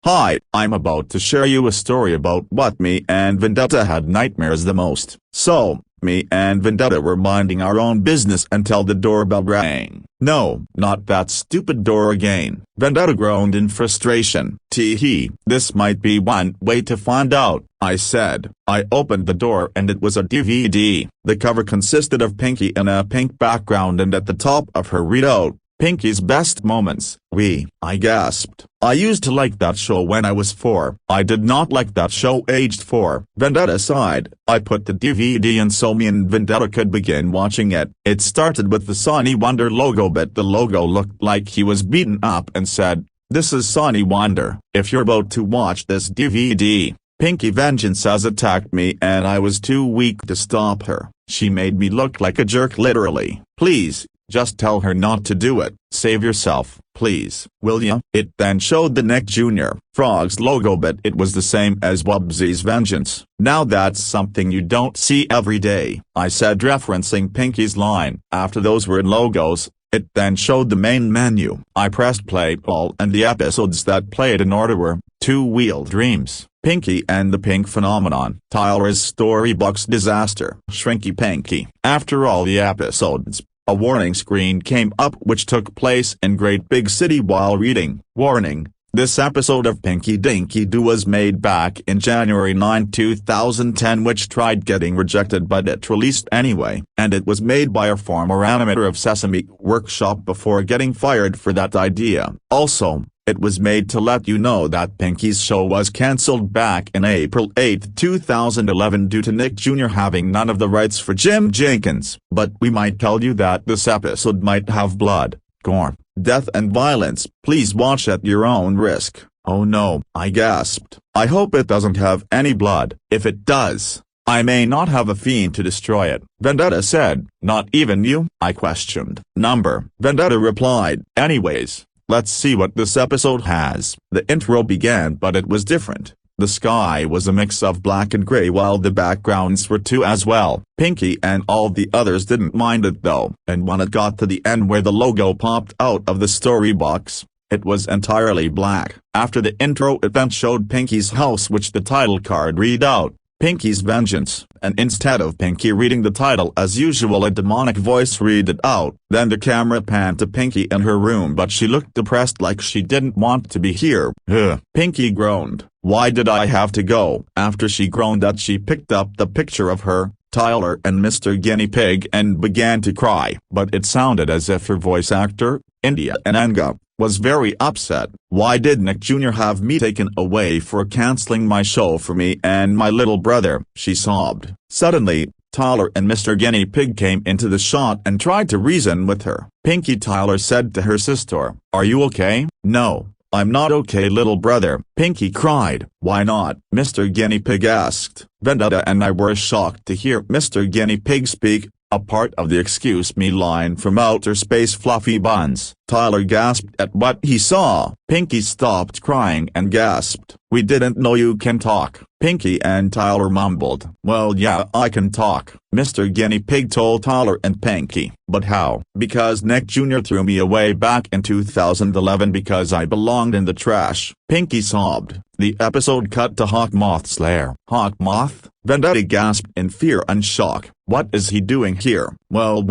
Hi, I'm about to share you a story about what me and Vendetta had nightmares the most. So, me and Vendetta were minding our own business until the doorbell rang. No, not that stupid door again. Vendetta groaned in frustration. Tee-hee, this might be one way to find out, I said. I opened the door and it was a DVD. The cover consisted of Pinky in a pink background and at the top of her readout, Pinky's Best Moments. I gasped. I used to like that show when I was 4. I did not like that show aged 4. Vendetta sighed. I put the DVD in so me and Vendetta could begin watching it. It started with the Sonny Wonder logo, but the logo looked like he was beaten up and said, "This is Sonny Wonder. If you're about to watch this DVD, Pinky Vengeance has attacked me and I was too weak to stop her. She made me look like a jerk literally. Please, just tell her not to do it. Save yourself, please. Will ya?" It then showed the Nick Jr. Frogs logo, but it was the same as Wubbsy's Vengeance. "Now that's something you don't see every day," I said, referencing Pinky's line. After those were logos, it then showed the main menu. I pressed play all and the episodes that played in order were Two-Wheel Dreams, Pinky and the Pink Phenomenon, Tyler's Storybox Disaster, Shrinky Pinky. After all the episodes, a warning screen came up which took place in Great Big City while reading, "Warning, this episode of Pinky Dinky Doo was made back in January 9, 2010 which tried getting rejected but it released anyway, and it was made by a former animator of Sesame Workshop before getting fired for that idea. Also, it was made to let you know that Pinky's show was cancelled back in April 8, 2011 due to Nick Jr. having none of the rights for Jim Jenkins. But we might tell you that this episode might have blood, gore, death and violence. Please watch at your own risk." "Oh no," I gasped. "I hope it doesn't have any blood. If it does, I may not have a fiend to destroy it." Vendetta said. "Not even you?" I questioned. "Number." Vendetta replied. "Anyways, let's see what this episode has." The intro began but it was different. The sky was a mix of black and gray while the backgrounds were too as well. Pinky and all the others didn't mind it though, and when it got to the end where the logo popped out of the story box, it was entirely black. After the intro it then showed Pinky's house which the title card read out, Pinky's Vengeance, and instead of Pinky reading the title as usual a demonic voice read it out. Then the camera panned to Pinky in her room but she looked depressed like she didn't want to be here. Ugh. Pinky groaned. "Why did I have to go?" After she groaned that she picked up the picture of her, Tyler and Mr. Guinea Pig and began to cry. But it sounded as if her voice actor, India Ananga, was very upset. "Why did Nick Jr. have me taken away for canceling my show for me and my little brother?" she sobbed. Suddenly, Tyler and Mr. Guinea Pig came into the shot and tried to reason with her. Pinky Tyler said to her sister, "Are you okay?" "No, I'm not okay little brother," Pinky cried. "Why not?" Mr. Guinea Pig asked. Vendetta and I were shocked to hear Mr. Guinea Pig speak, a part of the "excuse me" line from Outer Space Fluffy Buns. Tyler gasped at what he saw. Pinky stopped crying and gasped. "We didn't know you can talk." Pinky and Tyler mumbled. "Well yeah I can talk," Mr. Guinea Pig told Tyler and Pinky. "But how?" "Because Nick Jr. threw me away back in 2011 because I belonged in the trash," Pinky sobbed. The episode cut to Hawkmoth's lair. "Hawkmoth?" Vendetta gasped in fear and shock. "What is he doing here?" Well,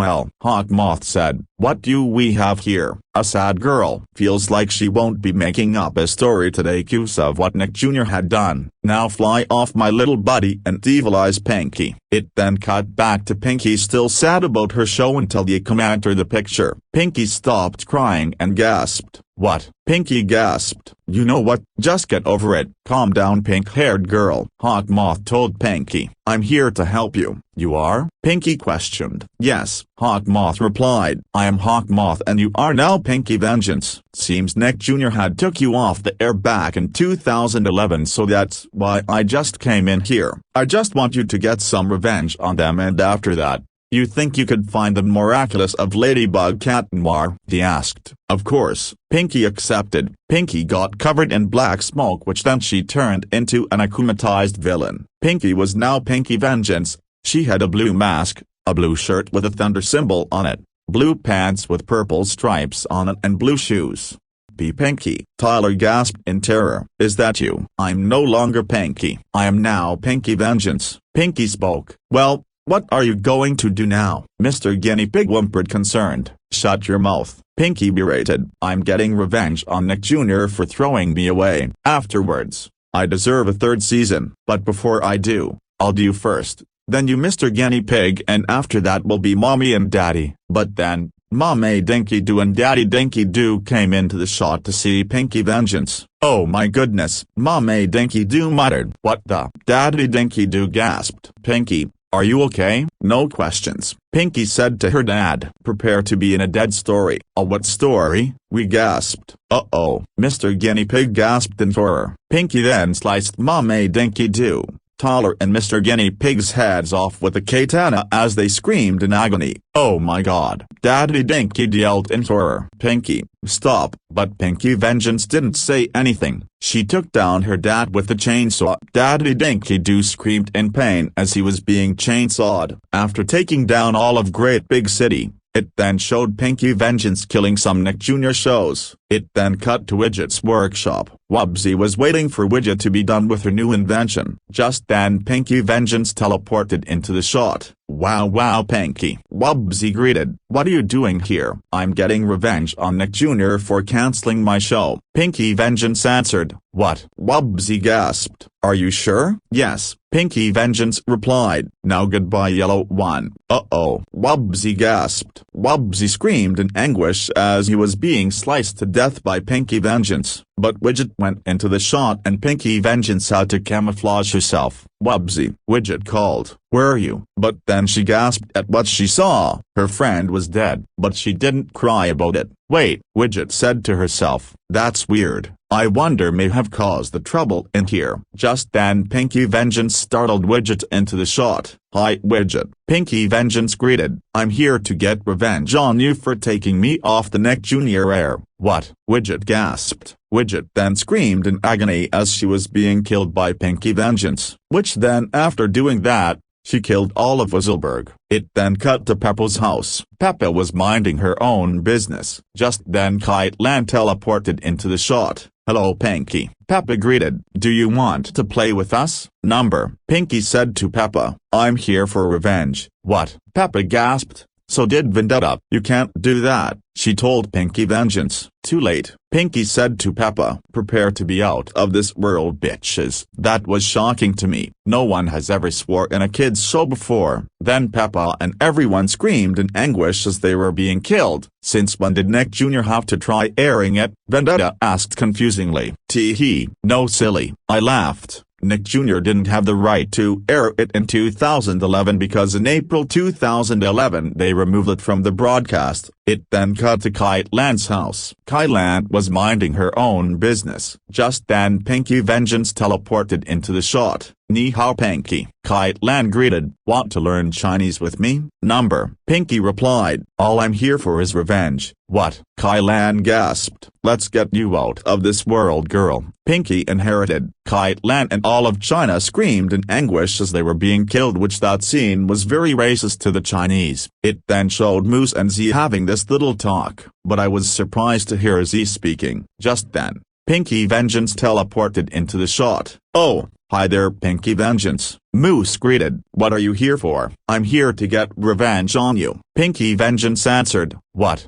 Hawkmoth said. "What do we have here? A sad girl. Feels like she won't be making up a story today because of what Nick Jr. had done. Now fly off my little buddy and evilize Pinky." It then cut back to Pinky still sad about her show until the command entered the picture. Pinky stopped crying and gasped. "What?" Pinky gasped. "You know what, just get over it." "Calm down pink-haired girl," Hawkmoth told Pinky. "I'm here to help you." "You are?" Pinky questioned. "Yes," Hawkmoth replied. "I am Hawkmoth and you are now Pinky Vengeance. Seems Nick Jr. had took you off the air back in 2011 so that's why I just came in here. I just want you to get some revenge on them and after that, you think you could find the miraculous of Ladybug Cat Noir?" he asked. Of course, Pinky accepted. Pinky got covered in black smoke which then she turned into an akumatized villain. Pinky was now Pinky Vengeance. She had a blue mask, a blue shirt with a thunder symbol on it, blue pants with purple stripes on it and blue shoes. Pinky, Tyler gasped in terror. Is that you? I'm no longer Pinky. I am now Pinky Vengeance. Pinky spoke. Well, what are you going to do now? Mr. Guinea Pig whimpered concerned. Shut your mouth, Pinky berated. I'm getting revenge on Nick Jr. for throwing me away. Afterwards, I deserve a third season. But before I do, I'll do you first, then you Mr. Guinea Pig, and after that will be Mommy and Daddy. But then, Mommy Dinky Doo and Daddy Dinky Doo came into the shot to see Pinky Vengeance. Oh my goodness, Mommy Dinky Doo muttered. What the? Daddy Dinky Doo gasped. Pinky, are you okay? No questions, Pinky said to her dad. Prepare to be in a dead story. A what story? We gasped. Uh-oh, Mr. Guinea Pig gasped in horror. Pinky then sliced Mommy Dinky Doo, Tyler and Mr. Guinea Pig's heads off with a katana as they screamed in agony. Oh my god, Daddy Dinky yelled in horror. Pinky, stop. But Pinky Vengeance didn't say anything. She took down her dad with the chainsaw. Daddy Dinky Doo screamed in pain as he was being chainsawed. After taking down all of Great Big City, it then showed Pinky Vengeance killing some Nick Jr. shows. It then cut to Widget's workshop. Wubbzy was waiting for Widget to be done with her new invention. Just then Pinky Vengeance teleported into the shot. Wow Pinky, Wubbzy greeted. What are you doing here? I'm getting revenge on Nick Jr. for canceling my show, Pinky Vengeance answered. What? Wubbzy gasped. Are you sure? Yes, Pinky Vengeance replied. Now goodbye Yellow One. Uh-oh, Wubbzy gasped. Wubbzy screamed in anguish as he was being sliced to death by Pinky Vengeance. But Widget went into the shot and Pinky Vengeance had to camouflage herself. Wubbzy, Widget called. Where are you? But then she gasped at what she saw. Her friend was dead. But she didn't cry about it. Wait, Widget said to herself. That's weird. I wonder may have caused the trouble in here. Just then Pinky Vengeance startled Widget into the shot. Hi Widget, Pinky Vengeance greeted. I'm here to get revenge on you for taking me off the Nick Jr. air. What? Widget gasped. Widget then screamed in agony as she was being killed by Pinky Vengeance, which then after doing that, she killed all of Wizzleberg. It then cut to Peppa's house. Peppa was minding her own business. Just then Kite Land teleported into the shot. Hello Pinky, Peppa greeted. Do you want to play with us? Number, Pinky said to Peppa. I'm here for revenge. What? Peppa gasped. So did Vendetta. You can't do that, she told Pinky Vengeance. Too late, Pinky said to Peppa. Prepare to be out of this world bitches. That was shocking to me. No one has ever swore in a kid's show before. Then Peppa and everyone screamed in anguish as they were being killed. Since when did Nick Jr. have to try airing it? Vendetta asked confusingly. Tee-hee. No silly, I laughed. Nick Jr. didn't have the right to air it in 2011 because in April 2011 they removed it from the broadcast. It then cut to Kite Land's house. Kite Land was minding her own business. Just then Pinky Vengeance teleported into the shot. Ni hao Pinky, Kite Land greeted. Want to learn Chinese with me? Number, Pinky replied. All I'm here for is revenge. What? Kite Land gasped. Let's get you out of this world girl. Pinky inherited. Kite Land and all of China screamed in anguish as they were being killed, which that scene was very racist to the Chinese. It then showed Moose and Z having this little talk, but I was surprised to hear Z speaking. Just then, Pinky Vengeance teleported into the shot. Oh, hi there Pinky Vengeance, Moose greeted. What are you here for? I'm here to get revenge on you, Pinky Vengeance answered. What?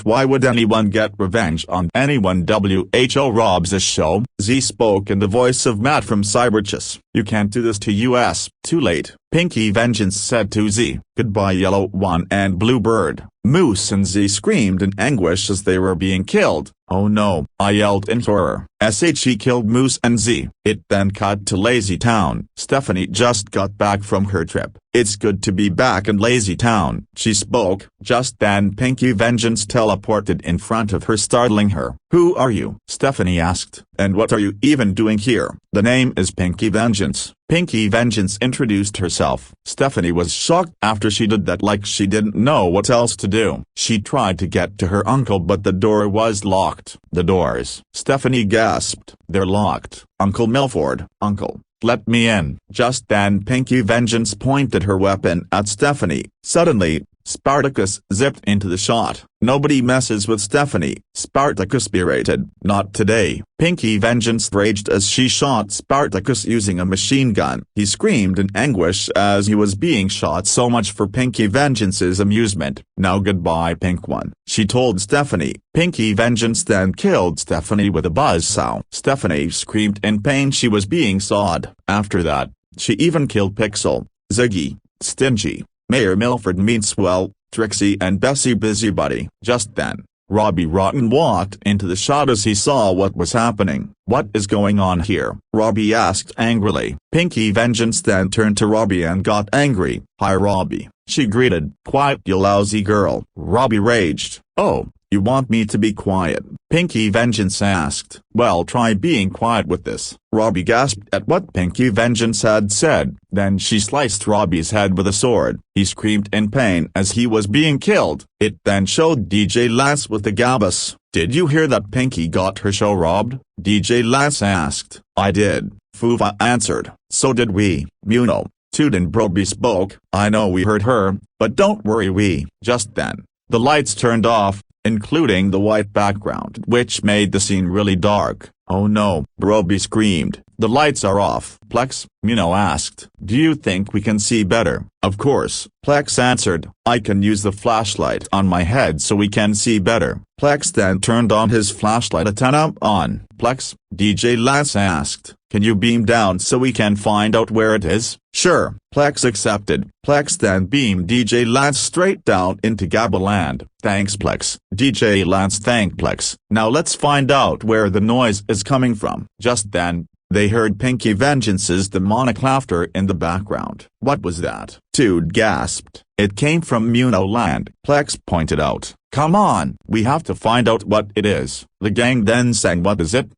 Why would anyone get revenge on anyone? Who robs a show? Z spoke in the voice of Matt from Cyberchess. You can't do this to us. Too late, Pinky Vengeance said to Z. Goodbye Yellow One and Bluebird. Moose and Z screamed in anguish as they were being killed. Oh no, I yelled in horror. She killed Moose and Z. It then cut to Lazy Town. Stephanie just got back from her trip. It's good to be back in Lazy Town, she spoke. Just then Pinky Vengeance teleported in front of her, startling her. Who are you? Stephanie asked. And what are you even doing here? The name is Pinky Vengeance. Pinky Vengeance introduced herself. Stephanie was shocked after she did that, like she didn't know what else to do. She tried to get to her uncle but the door was locked. The doors, Stephanie gasped. They're locked. Uncle Milford. Uncle, let me in. Just then Pinky Vengeance pointed her weapon at Stephanie. Suddenly, Spartacus zipped into the shot. "Nobody messes with Stephanie," Spartacus berated. "Not today." Pinky Vengeance raged as she shot Spartacus using a machine gun. He screamed in anguish as he was being shot. So much for Pinky Vengeance's amusement. "Now goodbye, Pink One," she told Stephanie. Pinky Vengeance then killed Stephanie with a buzzsaw. Stephanie screamed in pain. She was being sawed. After that, she even killed Pixel, Ziggy, Stingy, Mayor Milford Meanswell, Trixie and Bessie Busybody. Just then, Robbie Rotten walked into the shot as he saw what was happening. "What is going on here?" Robbie asked angrily. Pinky Vengeance then turned to Robbie and got angry. "Hi Robbie," she greeted. "Quiet you lousy girl." Robbie raged. "Oh, you want me to be quiet?" Pinky Vengeance asked. "Well, try being quiet with this." Robbie gasped at what Pinky Vengeance had said. Then she sliced Robbie's head with a sword. He screamed in pain as he was being killed. It then showed DJ Lass with the gabus. "Did you hear that Pinky got her show robbed?" DJ Lass asked. "I did," Fuva answered. "So did we." Muno, Toot and Broby spoke. "I know we heard her, but don't worry we." Just then, the lights turned off, including the white background, which made the scene really dark. "Oh no," Broby screamed. "The lights are off." "Plex," Muno asked. "Do you think we can see better?" "Of course," Plex answered. "I can use the flashlight on my head so we can see better." Plex then turned on his flashlight. Antenna on. "Plex," DJ Lass asked. "Can you beam down so we can find out where it is?" "Sure." Plex accepted. Plex then beamed DJ Lance straight down into Gabaland. "Thanks Plex." DJ Lance thanked Plex. "Now let's find out where the noise is coming from." Just then, they heard Pinky Vengeance's demonic laughter in the background. "What was that?" Toad gasped. "It came from Muno Land," Plex pointed out. "Come on, we have to find out what it is." The gang then sang "What Is It?"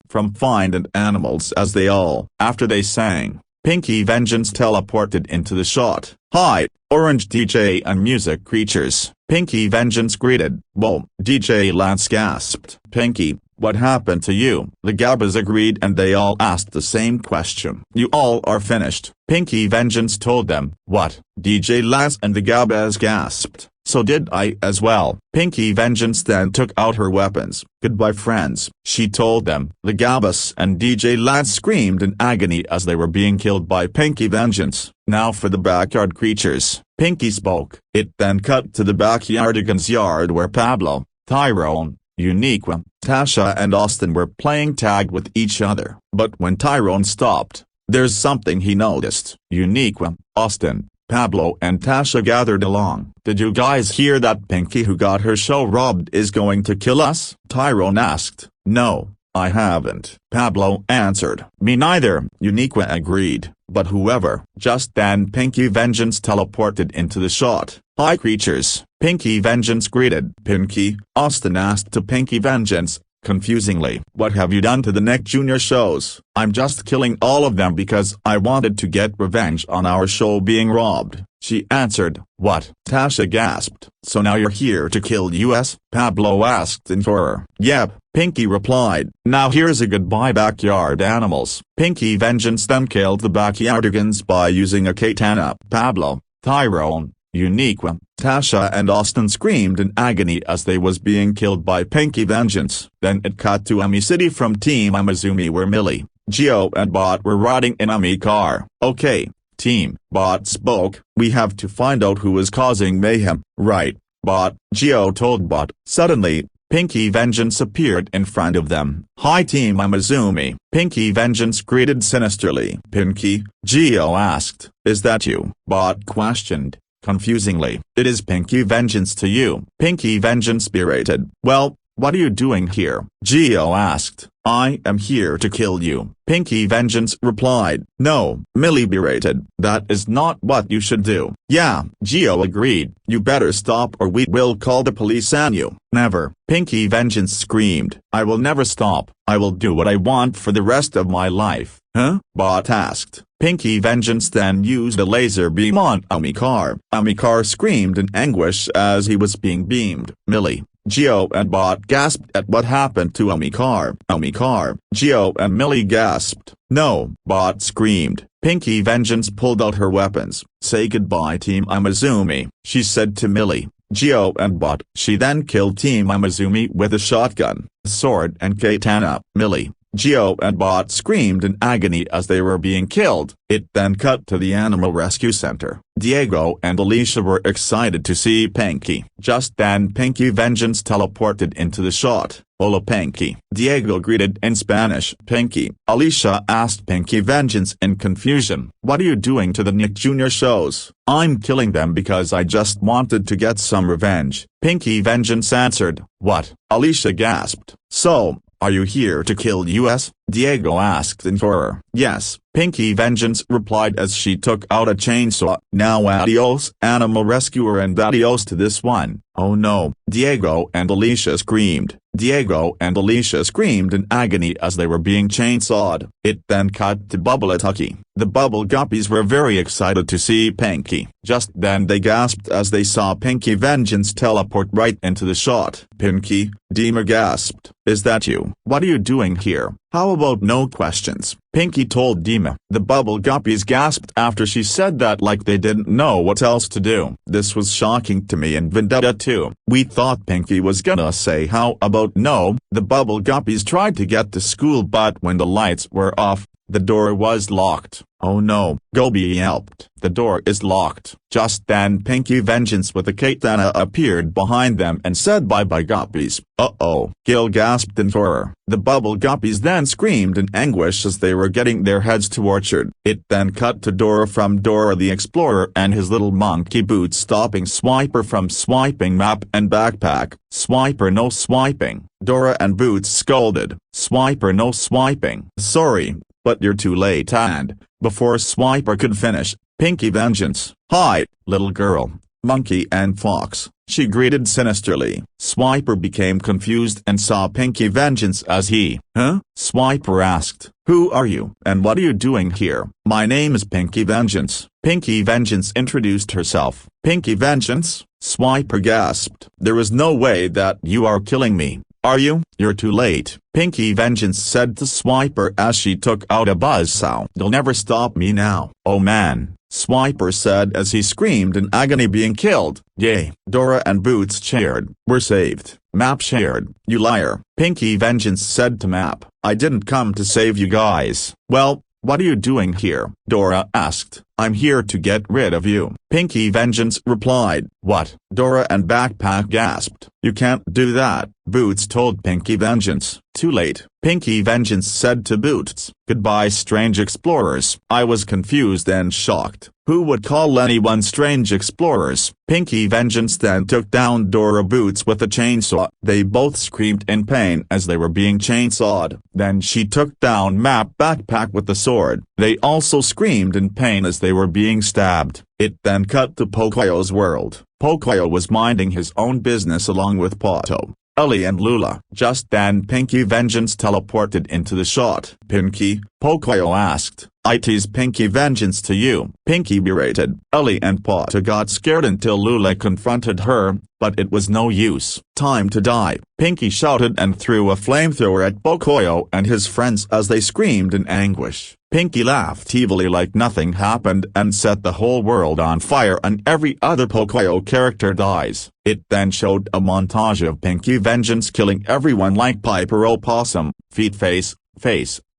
from Finding Animals as they all. After they sang, Pinky Vengeance teleported into the shot. "Hi, Orange DJ and Music Creatures." Pinky Vengeance greeted. "Whoa," DJ Lance gasped. "Pinky, what happened to you?" The Gabbas agreed and they all asked the same question. "You all are finished," Pinky Vengeance told them. "What?" DJ Lance and the Gabbas gasped. "So did I as well." Pinky Vengeance then took out her weapons. "Goodbye friends," she told them. The Gabbas and DJ Lance screamed in agony as they were being killed by Pinky Vengeance. Now for the backyard creatures, Pinky spoke. It then cut to the backyardigans' yard where Pablo, Tyrone, Uniqua, Tasha and Austin were playing tag with each other. But when Tyrone stopped, there's something he noticed. Uniqua, Austin, Pablo and Tasha gathered along. "Did you guys hear that Pinky who got her show robbed is going to kill us?" Tyrone asked. "No, I haven't," Pablo answered. "Me neither," Uniqua agreed. "But whoever." Just then Pinky Vengeance teleported into the shot. "Hi creatures," Pinky Vengeance greeted. "Pinky," Austin asked to Pinky Vengeance, confusingly. "What have you done to the Nick Jr. shows?" "I'm just killing all of them because I wanted to get revenge on our show being robbed," she answered. "What?" Tasha gasped. "So now you're here to kill us?" Pablo asked in horror. "Yep," Pinky replied. "Now here's a goodbye backyard animals." Pinky Vengeance then killed the backyardigans by using a katana. Pablo, Tyrone, Uniqua, Tasha and Austin screamed in agony as they was being killed by Pinky Vengeance. Then it cut to Ami City from Team Amazumi where Millie, Geo and Bot were riding in Ami car. "Okay, team," Bot spoke, "we have to find out who is causing mayhem." "Right, Bot," Geo told Bot. Suddenly, Pinky Vengeance appeared in front of them. "Hi Team Amazumi." Pinky Vengeance greeted sinisterly. "Pinky?" Geo asked. "Is that you?" Bot questioned, confusingly. "It is Pinky Vengeance to you." Pinky Vengeance berated. "Well, what are you doing here?" Geo asked. "I am here to kill you," Pinky Vengeance replied. "No," Millie berated. "That is not what you should do." "Yeah," Geo agreed. "You better stop or we will call the police on you." "Never," Pinky Vengeance screamed. "I will never stop. I will do what I want for the rest of my life." "Huh?" Bot asked. Pinky Vengeance then used a laser beam on Amikar. Amikar screamed in anguish as he was being beamed. "Millie, Geo and Bot gasped at what happened to Omikar. Geo and Millie gasped. No, Bot screamed. Pinky Vengeance pulled out her weapons. Say goodbye Team Amazumi, she said to Millie, Geo and Bot. She then killed Team Amazumi with a shotgun, sword and katana. Millie, Geo and Bot screamed in agony as they were being killed. It then cut to the Animal Rescue Center. Diego and Alicia were excited to see Pinky. Just then Pinky Vengeance teleported into the shot. Hola Pinky, Diego greeted in Spanish. Pinky, Alicia asked Pinky Vengeance in confusion. What are you doing to the Nick Jr. shows? I'm killing them because I just wanted to get some revenge. Pinky Vengeance answered. What? Alicia gasped. So, are you here to kill us? Diego asked in horror. Yes, Pinky Vengeance replied as she took out a chainsaw. Now adios, Animal Rescuer, and adios to this one. Oh no, Diego and Alicia screamed. Diego and Alicia screamed in agony as they were being chainsawed. It then cut to Bubble Tucky. The Bubble Guppies were very excited to see Pinky. Just then they gasped as they saw Pinky Vengeance teleport right into the shot. Pinky, Dima gasped. Is that you? What are you doing here? How about no questions? Pinky told Dima. The Bubble Guppies gasped after she said that like they didn't know what else to do. This was shocking to me and Vendetta too. We thought Pinky was gonna say how about no. The Bubble Guppies tried to get to school but when the lights were off, the door was locked. Oh no, Gobi yelped. The door is locked. Just then Pinky Vengeance with a katana appeared behind them and said bye-bye Guppies. Uh-oh, Gil gasped in horror. The Bubble Guppies then screamed in anguish as they were getting their heads tortured. It then cut to Dora from Dora the Explorer and his little monkey boots stopping Swiper from swiping map and backpack. Swiper no swiping. Dora and Boots scolded. Swiper no swiping. Sorry, but you're too late and, before Swiper could finish, Pinky Vengeance, hi, little girl, monkey and fox, she greeted sinisterly. Swiper became confused and saw Pinky Vengeance as he, huh? Swiper asked, who are you and what are you doing here? My name is Pinky Vengeance. Pinky Vengeance introduced herself. Pinky Vengeance? Swiper gasped. There is no way that you are killing me. Are you? You're too late, Pinky Vengeance said to Swiper as she took out a buzzsaw. You'll never stop me now. Oh man, Swiper said as he screamed in agony being killed. Yay. Dora and Boots cheered. We're saved. Map shared. You liar. Pinky Vengeance said to Map. I didn't come to save you guys. Well, what are you doing here? Dora asked. I'm here to get rid of you. Pinky Vengeance replied. What? Dora and Backpack gasped. You can't do that, Boots told Pinky Vengeance. Too late, Pinky Vengeance said to Boots. Goodbye strange explorers. I was confused and shocked. Who would call anyone strange explorers? Pinky Vengeance then took down Dora Boots with a chainsaw. They both screamed in pain as they were being chainsawed. Then she took down Map Backpack with the sword. They also screamed in pain as they were being stabbed. It then cut to Pocoyo's world. Pocoyo was minding his own business along with Pato, Ellie and Lula. Just then Pinky Vengeance teleported into the shot. Pinky, Pocoyo asked. It's Pinky Vengeance to you. Pinky berated. Ellie and Pato got scared until Lula confronted her, but it was no use. Time to die. Pinky shouted and threw a flamethrower at Pocoyo and his friends as they screamed in anguish. Pinky laughed evilly like nothing happened and set the whole world on fire and every other Pocoyo character dies. It then showed a montage of Pinky Vengeance killing everyone like Piper Opossum, Face,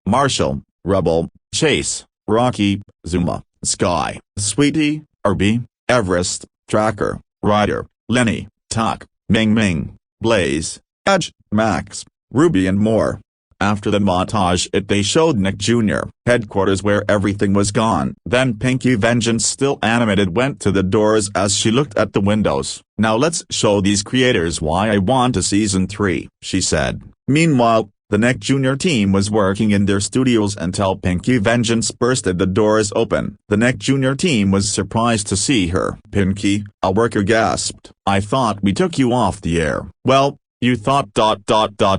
Marshall, Rubble, Chase, Rocky, Zuma, Sky, Sweetie, Irby, Everest, Tracker, Ryder, Lenny, Tuck, Ming, Blaze, Edge, Max, Ruby and more. After the montage they showed Nick Jr. headquarters where everything was gone. Then Pinky Vengeance still animated went to the doors as she looked at the windows. Now let's show these creators why I want a season 3, she said. Meanwhile, the Nick Jr. team was working in their studios until Pinky Vengeance bursted the doors open. The Nick Jr. team was surprised to see her. Pinky, a worker gasped. I thought we took you off the air. Well, you thought ...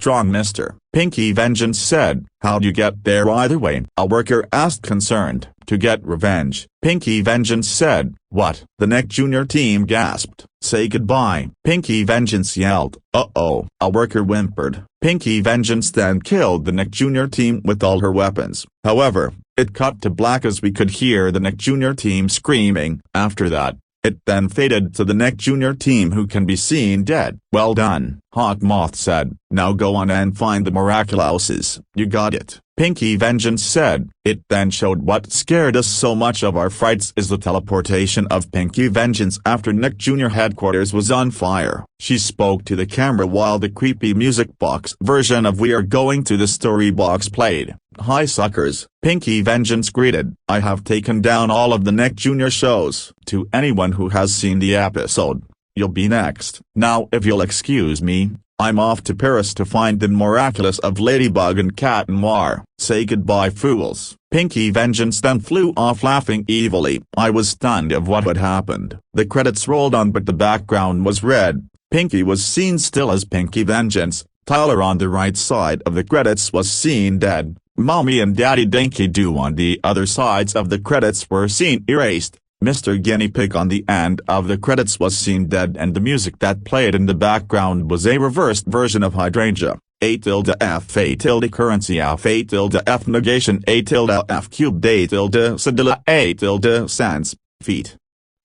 wrong mister. Pinky Vengeance said. How'd you get there either way? A worker asked concerned. To get revenge. Pinky Vengeance said. What? The Nick Jr. team gasped. Say goodbye. Pinky Vengeance yelled. Uh-oh. A worker whimpered. Pinky Vengeance then killed the Nick Jr. team with all her weapons. However, it cut to black as we could hear the Nick Jr. team screaming. After that, it then faded to the Nick Jr. team who can be seen dead. Well done, Hawk Moth said. Now go on and find the miraculous. You got it. Pinky Vengeance said. It then showed what scared us so much of our frights is the teleportation of Pinky Vengeance after Nick Jr. headquarters was on fire. She spoke to the camera while the creepy music box version of We Are Going to the Story Box played. Hi suckers, Pinky Vengeance greeted. I have taken down all of the Nick Jr. shows. To anyone who has seen the episode, you'll be next. Now if you'll excuse me, I'm off to Paris to find the miraculous of Ladybug and Cat Noir. Say goodbye fools. Pinky Vengeance then flew off laughing evilly. I was stunned of what had happened. The credits rolled on but the background was red. Pinky was seen still as Pinky Vengeance. Tyler on the right side of the credits was seen dead. Mommy and Daddy Dinky Doo on the other sides of the credits were seen erased. Mr. Guinea Pig on the end of the credits was seen dead and the music that played in the background was a reversed version of Hydrangea. A tilde F A tilde currency F A tilde F negation A tilde F cubed A tilde sedilla A tilde sans feet.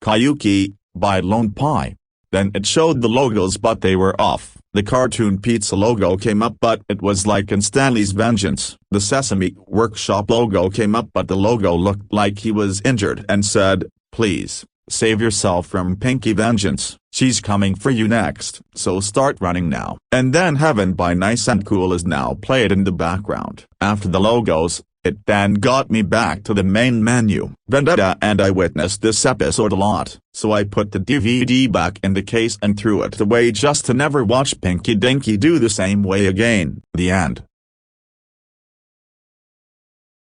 Kayuki, by Lone Pie. Then it showed the logos but they were off. The cartoon pizza logo came up but it was like in Stanley's Vengeance. The Sesame Workshop logo came up but the logo looked like he was injured and said, please, save yourself from Pinky Vengeance. She's coming for you next. So start running now. And then Heaven by Nice and Cool is now played in the background. After the logos, it then got me back to the main menu. Vendetta and I witnessed this episode a lot, so I put the DVD back in the case and threw it away just to never watch Pinky Dinky do the same way again. The end.